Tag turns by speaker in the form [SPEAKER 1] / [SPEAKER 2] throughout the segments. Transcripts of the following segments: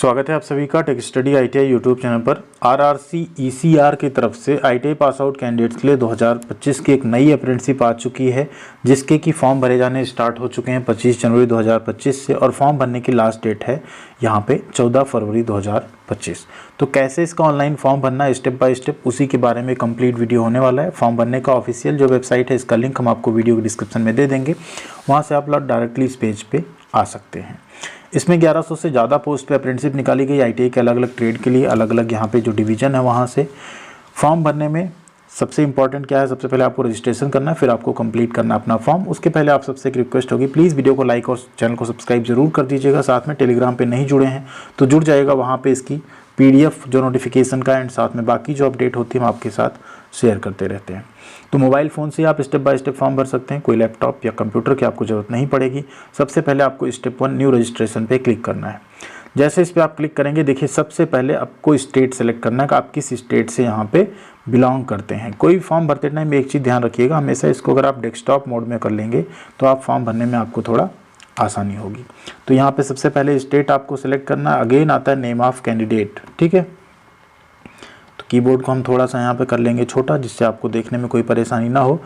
[SPEAKER 1] स्वागत है आप सभी का tech study ITI YouTube channel पर। आरआरसी ईसीआर की तरफ से आईटीआई पास आउट कैंडिडेट्स के लिए 2025 की एक नई अप्रेंटिसशिप आ चुकी है, जिसके कि फॉर्म भरे जाने स्टार्ट हो चुके हैं 25 जनवरी 2025 से, और फॉर्म भरने की लास्ट डेट है यहाँ पे 14 फरवरी 2025। तो कैसे इसका ऑनलाइन फॉर्म भरना है स्टेप बाय स्टेप, उसी के बारे में कंप्लीट वीडियो होने वाला है। फॉर्म भरने का ऑफिशियल जो वेबसाइट है, इसका लिंक हम आपको वीडियो के डिस्क्रिप्शन में दे देंगे, वहाँ से आप लोग डायरेक्टली इस पेज पे आ सकते हैं। इसमें 1100 से ज़्यादा पोस्ट पे अप्रेंटिसशिप निकाली गई आईटीआई के अलग अलग ट्रेड के लिए, अलग अलग यहाँ पे जो डिवीज़न है वहाँ से। फॉर्म भरने में सबसे इंपॉर्टेंट क्या है, सबसे पहले आपको रजिस्ट्रेशन करना है, फिर आपको कंप्लीट करना है अपना फॉर्म। उसके पहले आप सबसे एक रिक्वेस्ट होगी, प्लीज़ वीडियो को लाइक और चैनल को सब्सक्राइब जरूर कर दीजिएगा। साथ में टेलीग्राम पे नहीं जुड़े हैं तो जुड़ जाएगा, वहाँ पे इसकी पीडीएफ जो नोटिफिकेशन का एंड साथ में बाकी जो अपडेट होती है हम आपके साथ शेयर करते रहते हैं। तो मोबाइल फ़ोन से आप स्टेप बाय स्टेप फॉर्म भर सकते हैं, कोई लैपटॉप या कंप्यूटर की आपको ज़रूरत नहीं पड़ेगी। सबसे पहले आपको स्टेप 1 न्यू रजिस्ट्रेशन पे क्लिक करना है। जैसे इस पर आप क्लिक करेंगे, देखिए सबसे पहले आपको स्टेट सेलेक्ट करना है कि आप किस स्टेट से यहाँ पे बिलोंग करते हैं। कोई फॉर्म भरते टाइम एक चीज़ ध्यान रखिएगा, हमेशा इसको अगर आप डेस्कटॉप मोड में कर लेंगे तो आप फॉर्म भरने में आपको थोड़ा आसानी होगी। तो यहाँ पे सबसे पहले स्टेट आपको सेलेक्ट करना है। अगेन आता है नेम ऑफ कैंडिडेट, ठीक है। तो कीबोर्ड को हम थोड़ा सा यहाँ पे कर लेंगे छोटा, जिससे आपको देखने में कोई परेशानी ना हो।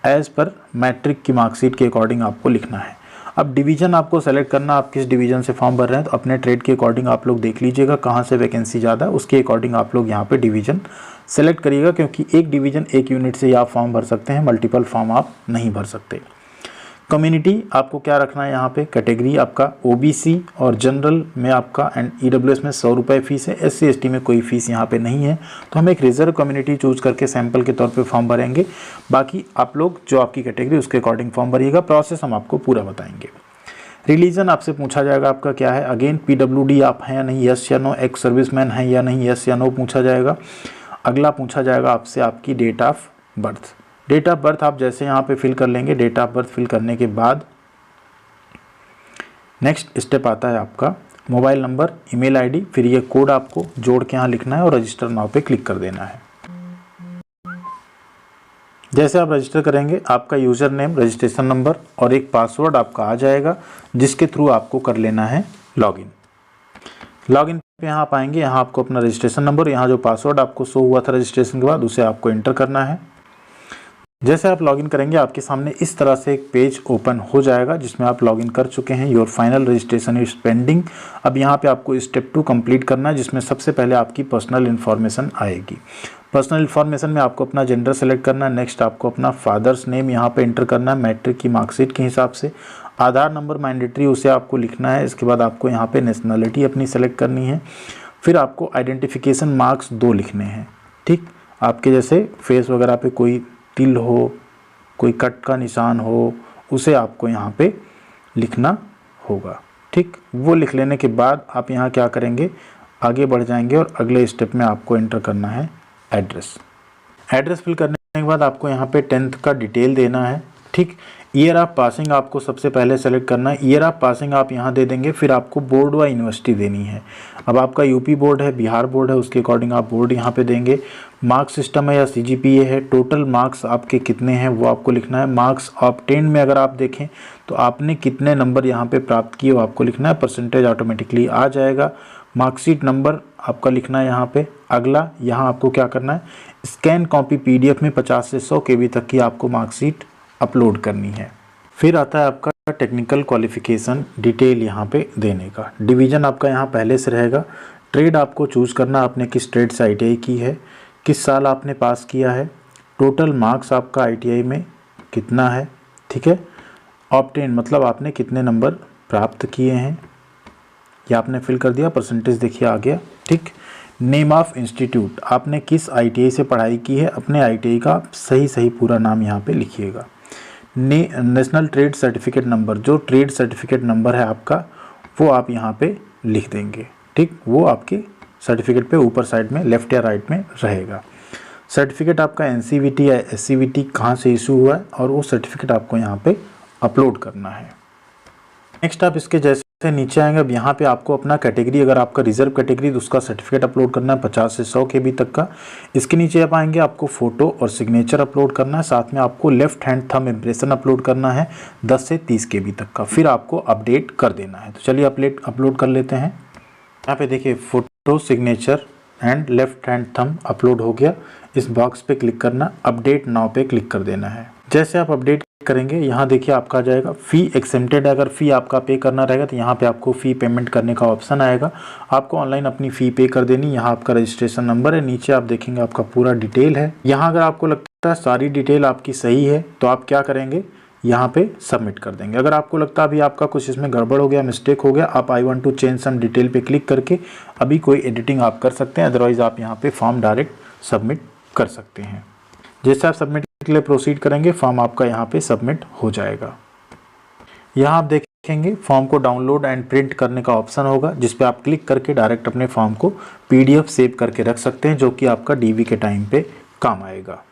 [SPEAKER 1] एज़ पर मैट्रिक की मार्कशीट के अकॉर्डिंग आपको लिखना है। अब डिवीज़न आपको सेलेक्ट करना, आप किस डिवीज़न से फॉर्म भर रहे हैं, तो अपने ट्रेड के अकॉर्डिंग आप लोग देख लीजिएगा कहाँ से वैकेंसी ज़्यादा है, उसके अकॉर्डिंग आप लोग यहाँ पे डिवीज़न सेलेक्ट करिएगा, क्योंकि एक डिवीज़न एक यूनिट से ही आप फॉर्म भर सकते हैं, मल्टीपल फॉर्म आप नहीं भर सकते। कम्युनिटी आपको क्या रखना है, यहाँ पे कैटेगरी आपका ओबीसी और जनरल में आपका एंड ईडब्ल्यूएस में 100 रुपये फ़ीस है। एससी एसटी में कोई फ़ीस यहाँ पे नहीं है, तो हम एक रिजर्व कम्युनिटी चूज करके सैंपल के तौर पे फॉर्म भरेंगे। बाकी आप लोग जो आपकी कैटेगरी उसके अकॉर्डिंग फॉर्म भरिएगा, प्रोसेस हम आपको पूरा बताएंगे। रिलीजन आपसे पूछा जाएगा आपका क्या है। अगेन पीडब्ल्यूडी आप हैं या नहीं, यस या नो। एक्स सर्विसमैन हैं या नहीं, यस या नो पूछा जाएगा। अगला पूछा जाएगा आपसे आपकी date of birth. Date of birth आप जैसे यहाँ पे फिल कर लेंगे। डेट ऑफ बर्थ फिल करने के बाद नेक्स्ट स्टेप आता है आपका मोबाइल नंबर, ईमेल आईडी, फिर ये कोड आपको जोड़ के यहाँ लिखना है और रजिस्टर नाउ पे क्लिक कर देना है। जैसे आप रजिस्टर करेंगे, आपका यूज़र नेम, रजिस्ट्रेशन नंबर और एक पासवर्ड आपका आ जाएगा, जिसके थ्रू आपको कर लेना है लॉगिन। लॉगिन पे यहाँ आप आएंगे, यहाँ आपको अपना रजिस्ट्रेशन नंबर, यहाँ जो पासवर्ड आपको शो हुआ था रजिस्ट्रेशन के बाद, उसे आपको एंटर करना है। जैसे आप लॉगिन करेंगे, आपके सामने इस तरह से एक पेज ओपन हो जाएगा, जिसमें आप लॉगिन कर चुके हैं। Your final registration is pending. अब यहाँ पे आपको स्टेप 2 कंप्लीट करना है, जिसमें सबसे पहले आपकी पर्सनल इन्फॉर्मेशन आएगी। पर्सनल इन्फॉर्मेशन में आपको अपना जेंडर सेलेक्ट करना है। नेक्स्ट आपको अपना फादर्स नेम यहाँ पे एंटर करना है मैट्रिक की मार्कशीट के हिसाब से। आधार नंबर मैंडेटरी, उसे आपको लिखना है। इसके बाद आपको यहाँ पे नेशनलिटी अपनी सेलेक्ट करनी है। फिर आपको आइडेंटिफिकेशन मार्क्स 2 लिखने हैं, ठीक। आपके जैसे फेस वगैरह पे कोई तिल हो, कोई कट का निशान हो, उसे आपको यहाँ पे लिखना होगा, ठीक। वो लिख लेने के बाद आप यहाँ क्या करेंगे, आगे बढ़ जाएंगे और अगले स्टेप में आपको एंटर करना है एड्रेस। एड्रेस फिल करने के बाद आपको यहाँ पे 10th का डिटेल देना है, ठीक। ईयर ऑफ पासिंग आपको सबसे पहले सेलेक्ट करना है। ईयर ऑफ पासिंग आप यहाँ दे देंगे, फिर आपको बोर्ड व यूनिवर्सिटी देनी है। अब आपका यूपी बोर्ड है, बिहार बोर्ड है, उसके अकॉर्डिंग आप बोर्ड यहाँ पे देंगे। मार्क्स सिस्टम है या सीजीपीए है, टोटल मार्क्स आपके कितने हैं वो आपको लिखना है। मार्क्स ऑब्टेन में अगर आप देखें तो आपने कितने नंबर यहाँ पे प्राप्त किए वो आपको लिखना है। परसेंटेज ऑटोमेटिकली आ जाएगा। मार्कशीट नंबर आपका लिखना है यहाँ पे। अगला यहाँ आपको क्या करना है, स्कैन कॉपी पीडीएफ में 50 से 100 केबी तक की आपको मार्कशीट अपलोड करनी है। फिर आता है आपका टेक्निकल क्वालिफिकेशन डिटेल यहाँ पे देने का। डिवीज़न आपका यहाँ पहले से रहेगा। ट्रेड आपको चूज़ करना, आपने किस ट्रेड से आईटीआई की है, किस साल आपने पास किया है, टोटल मार्क्स आपका आईटीआई में कितना है, ठीक है। ऑब्टेन मतलब आपने कितने नंबर प्राप्त किए हैं, ये आपने फिल कर दिया। परसेंटेज देखिए आ गया, ठीक। नेम ऑफ इंस्टीट्यूट, आपने किस आईटीआई से पढ़ाई की है, अपने आईटीआई का सही पूरा नाम यहाँ पे लिखिएगा। नेशनल ट्रेड सर्टिफिकेट नंबर, जो ट्रेड सर्टिफिकेट नंबर है आपका वो आप यहाँ पे लिख देंगे, ठीक। वो आपके सर्टिफिकेट पे ऊपर साइड में लेफ्ट या राइट में रहेगा। सर्टिफिकेट आपका एनसीवीटी या एससीवीटी कहाँ से इशू हुआ है और वो सर्टिफिकेट आपको यहाँ पे अपलोड करना है। नेक्स्ट आप इसके जैसे नीचे आएंगे। अब यहाँ पे आपको अपना कैटेगरी, अगर आपका रिजर्व कैटेगरी तो उसका सर्टिफिकेट अपलोड करना है 50 से 100 केबी तक का। इसके नीचे आप आएंगे, आपको फोटो और सिग्नेचर अपलोड करना है। साथ में आपको left hand thumb impression upload करना है 10 से 30 केबी तक का। फिर आपको अपडेट कर देना है। तो चलिए अपलोड कर लेते हैं। यहाँ पे देखिए photo, signature and left hand thumb upload हो गया। इस बॉक्स पे क्लिक करना, अपडेट नाउ पे क्लिक कर देना है। जैसे आप अपडेट करेंगे यहाँ देखिए आपका आ जाएगा फ़ी एक्सेप्टेड। अगर फ़ी आपका पे करना रहेगा तो यहाँ पे आपको फ़ी पेमेंट करने का ऑप्शन आएगा। आपको ऑनलाइन अपनी फ़ी पे कर देनी। यहाँ आपका रजिस्ट्रेशन नंबर है, नीचे आप देखेंगे आपका पूरा डिटेल है। यहाँ अगर आपको लगता है सारी डिटेल आपकी सही है तो आप क्या करेंगे, यहाँ पे सबमिट कर देंगे। अगर आपको लगता है अभी आपका कुछ इसमें गड़बड़ हो गया, मिस्टेक हो गया, आप I want to change some detail पे क्लिक करके अभी कोई एडिटिंग आप कर सकते हैं। अदरवाइज़ आप यहाँ पे फॉर्म डायरेक्ट सबमिट कर सकते हैं। जैसे आप सबमिट के लिए प्रोसीड करेंगे फॉर्म आपका यहाँ पे सबमिट हो जाएगा। यहाँ आप देखेंगे फॉर्म को डाउनलोड एंड प्रिंट करने का ऑप्शन होगा, जिस पे आप क्लिक करके डायरेक्ट अपने फॉर्म को PDF सेव करके रख सकते हैं, जो कि आपका DV के टाइम पे काम आएगा।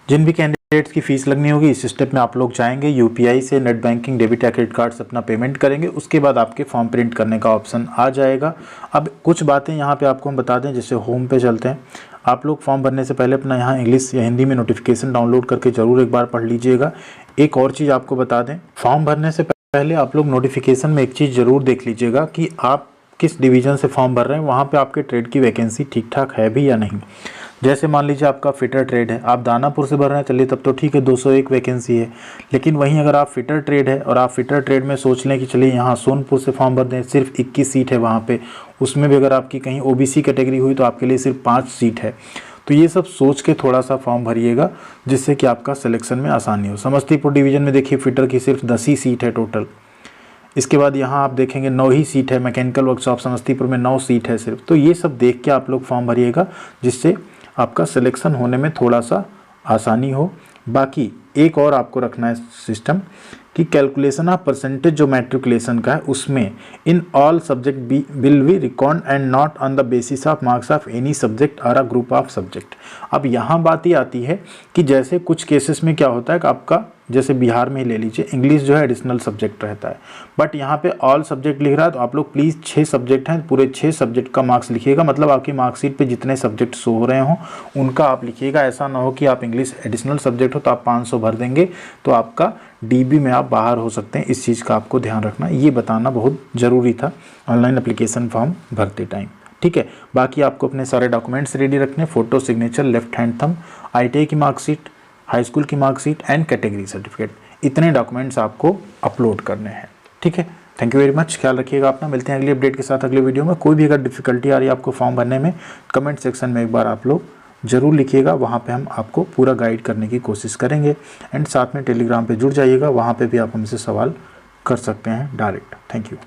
[SPEAKER 1] जिन भी कैंडिडेट्स की फ़ीस लगनी होगी इस स्टेप में आप लोग जाएंगे, UPI से नेट बैंकिंग, डेबिट या क्रेडिट कार्ड से अपना पेमेंट करेंगे। उसके बाद आपके फॉर्म प्रिंट करने का ऑप्शन आ जाएगा। अब कुछ बातें यहाँ पे आपको हम बता दें, जैसे होम पे चलते हैं। आप लोग फॉर्म भरने से पहले अपना यहाँ इंग्लिश या हिंदी में नोटिफिकेशन डाउनलोड करके ज़रूर एक बार पढ़ लीजिएगा। एक और चीज़ आपको बता दें, फॉर्म भरने से पहले आप लोग नोटिफिकेशन में एक चीज़ ज़रूर देख लीजिएगा कि आप किस डिवीज़न से फॉर्म भर रहे हैं, वहाँ पे आपके ट्रेड की वैकेंसी ठीक ठाक है भी या नहीं। जैसे मान लीजिए आपका फिटर ट्रेड है, आप दानापुर से भर रहे हैं, चलिए तब तो ठीक है, 201 वैकेंसी है। लेकिन वहीं अगर आप फिटर ट्रेड है और आप फिटर ट्रेड में सोच लें कि चलिए यहाँ सोनपुर से फॉर्म भर दें, सिर्फ 21 सीट है वहाँ पे, उसमें भी अगर आपकी कहीं OBC कैटेगरी हुई तो आपके लिए सिर्फ 5 सीट है। तो ये सब सोच के थोड़ा सा फॉर्म भरिएगा, जिससे कि आपका सिलेक्शन में आसानी हो। समस्तीपुर डिवीज़न में देखिए फिटर की सिर्फ 10 ही सीट है टोटल। इसके बाद यहाँ आप देखेंगे 9 ही सीट है। मैकेनिकल वर्कशॉप समस्तीपुर में 9 सीट है सिर्फ। तो ये सब देख के आप लोग फॉर्म भरिएगा, जिससे आपका सिलेक्शन होने में थोड़ा सा आसानी हो। बाकी एक और आपको रखना है सिस्टम कि कैलकुलेशन ऑफ परसेंटेज जो मैट्रिकुलेशन का है, उसमें in all subject will be record and not on the basis of marks of any subject और अ ग्रुप ऑफ सब्जेक्ट। अब यहाँ बात ये आती है कि जैसे कुछ केसेस में क्या होता है कि आपका, जैसे बिहार में ही ले लीजिए, इंग्लिश जो है एडिशनल सब्जेक्ट रहता है, बट यहाँ पे ऑल सब्जेक्ट लिख रहा है। तो आप लोग प्लीज़ 6 सब्जेक्ट हैं, पूरे 6 सब्जेक्ट का मार्क्स लिखिएगा। मतलब आपकी मार्कशीट पे जितने सब्जेक्ट शो हो रहे हों उनका आप लिखिएगा। ऐसा ना हो कि आप इंग्लिश एडिशनल सब्जेक्ट हो तो आप 500 भर देंगे तो आपका DB में आप बाहर हो सकते हैं। इस चीज़ का आपको ध्यान रखना, ये बताना बहुत ज़रूरी था ऑनलाइन एप्लीकेशन फॉर्म भरते टाइम। ठीक है, बाकी आपको अपने सारे डॉक्यूमेंट्स रेडी रखने, photo, signature, left hand thumb, ITI की मार्कशीट, हाई स्कूल की मार्कशीट एंड कैटेगरी सर्टिफिकेट, इतने डॉक्यूमेंट्स आपको अपलोड करने हैं। ठीक है, थैंक यू वेरी मच, ख्याल रखिएगा अपना। मिलते हैं अगली अपडेट के साथ अगले वीडियो में। कोई भी अगर डिफिकल्टी आ रही है आपको फॉर्म भरने में, कमेंट सेक्शन में एक बार आप लोग ज़रूर लिखिएगा। वहाँ पे हम आपको पूरा गाइड करने की कोशिश करेंगे। एंड साथ में टेलीग्राम पे जुड़ जाइएगा, वहाँ पे भी आप हमसे सवाल कर सकते हैं डायरेक्ट। Thank you.